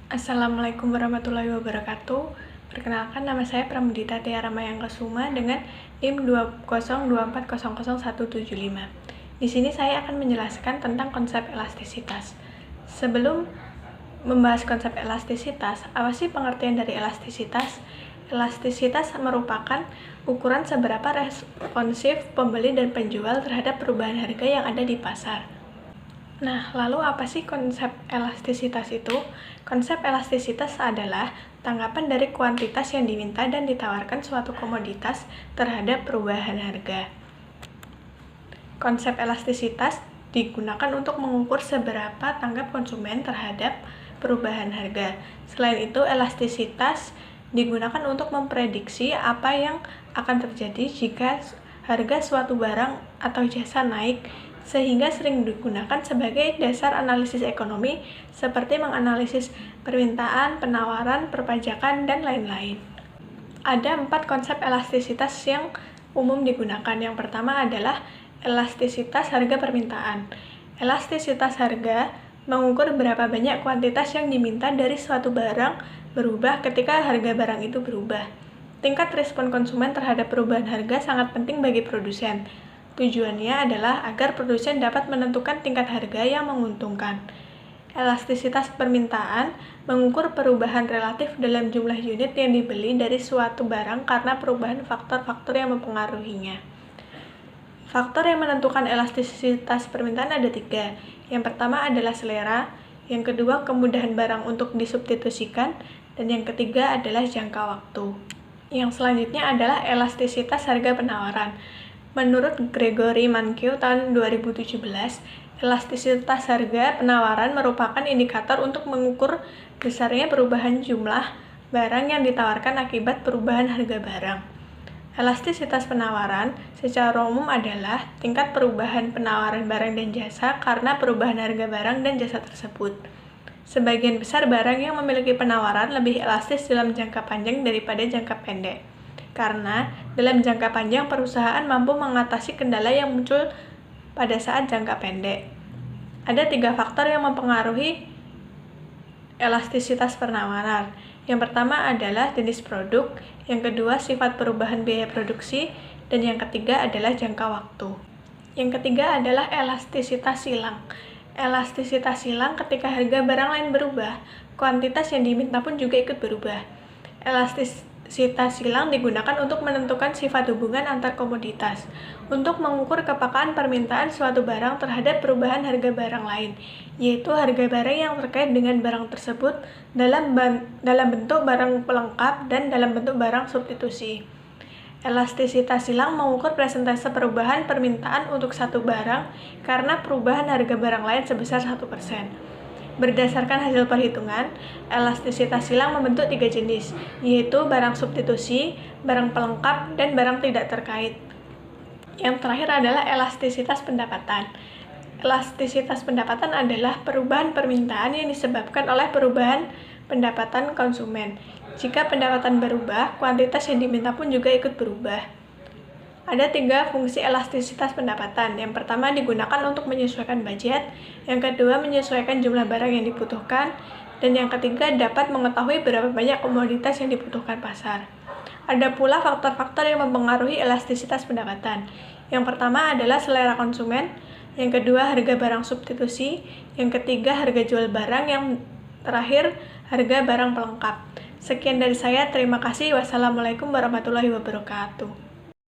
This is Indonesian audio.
Assalamualaikum warahmatullahi wabarakatuh. Perkenalkan, nama saya Pramudita Tiara Mayangkasuma dengan NIM 202400175. Di sini saya akan menjelaskan tentang konsep elastisitas. Sebelum membahas konsep elastisitas, apa sih pengertian dari elastisitas? Elastisitas merupakan ukuran seberapa responsif pembeli dan penjual terhadap perubahan harga yang ada di pasar. Nah, lalu apa sih konsep elastisitas itu? Konsep elastisitas adalah tanggapan dari kuantitas yang diminta dan ditawarkan suatu komoditas terhadap perubahan harga. Konsep elastisitas digunakan untuk mengukur seberapa tanggap konsumen terhadap perubahan harga. Selain itu, elastisitas digunakan untuk memprediksi apa yang akan terjadi jika harga suatu barang atau jasa naik, sehingga sering digunakan sebagai dasar analisis ekonomi seperti menganalisis permintaan, penawaran, perpajakan, dan lain-lain. Ada 4 konsep elastisitas yang umum digunakan. Yang pertama adalah elastisitas harga permintaan. Elastisitas harga mengukur berapa banyak kuantitas yang diminta dari suatu barang berubah ketika harga barang itu berubah. Tingkat respon konsumen terhadap perubahan harga sangat penting bagi produsen. Tujuannya adalah agar produsen dapat menentukan tingkat harga yang menguntungkan. Elastisitas permintaan mengukur perubahan relatif dalam jumlah unit yang dibeli dari suatu barang karena perubahan faktor-faktor yang mempengaruhinya. Faktor yang menentukan elastisitas permintaan ada 3. Yang pertama adalah selera, yang kedua kemudahan barang untuk disubstitusikan, dan yang ketiga adalah jangka waktu. Yang selanjutnya adalah elastisitas harga penawaran. Menurut Gregory Mankiw tahun 2017, elastisitas harga penawaran merupakan indikator untuk mengukur besarnya perubahan jumlah barang yang ditawarkan akibat perubahan harga barang. Elastisitas penawaran secara umum adalah tingkat perubahan penawaran barang dan jasa karena perubahan harga barang dan jasa tersebut. Sebagian besar barang yang memiliki penawaran lebih elastis dalam jangka panjang daripada jangka pendek, karena dalam jangka panjang perusahaan mampu mengatasi kendala yang muncul pada saat jangka pendek. Ada 3 faktor yang mempengaruhi elastisitas penawaran. Yang pertama adalah jenis produk, yang kedua sifat perubahan biaya produksi, dan yang ketiga adalah jangka waktu. Yang ketiga adalah elastisitas silang. Elastisitas silang ketika harga barang lain berubah, kuantitas yang diminta pun juga ikut berubah. Elastisitas silang digunakan untuk menentukan sifat hubungan antar komoditas, untuk mengukur kepekaan permintaan suatu barang terhadap perubahan harga barang lain, yaitu harga barang yang terkait dengan barang tersebut dalam bentuk barang pelengkap dan dalam bentuk barang substitusi. Elastisitas silang mengukur persentase perubahan permintaan untuk satu barang karena perubahan harga barang lain sebesar 1%. Berdasarkan hasil perhitungan, elastisitas silang membentuk 3 jenis, yaitu barang substitusi, barang pelengkap, dan barang tidak terkait. Yang terakhir adalah elastisitas pendapatan. Elastisitas pendapatan adalah perubahan permintaan yang disebabkan oleh perubahan pendapatan konsumen. Jika pendapatan berubah, kuantitas yang diminta pun juga ikut berubah. Ada 3 fungsi elastisitas pendapatan. Yang pertama digunakan untuk menyesuaikan budget, yang kedua menyesuaikan jumlah barang yang dibutuhkan, dan yang ketiga dapat mengetahui berapa banyak komoditas yang dibutuhkan pasar. Ada pula faktor-faktor yang mempengaruhi elastisitas pendapatan. Yang pertama adalah selera konsumen, yang kedua harga barang substitusi, yang ketiga harga jual barang, yang terakhir harga barang pelengkap. Sekian dari saya, terima kasih. Wassalamualaikum warahmatullahi wabarakatuh.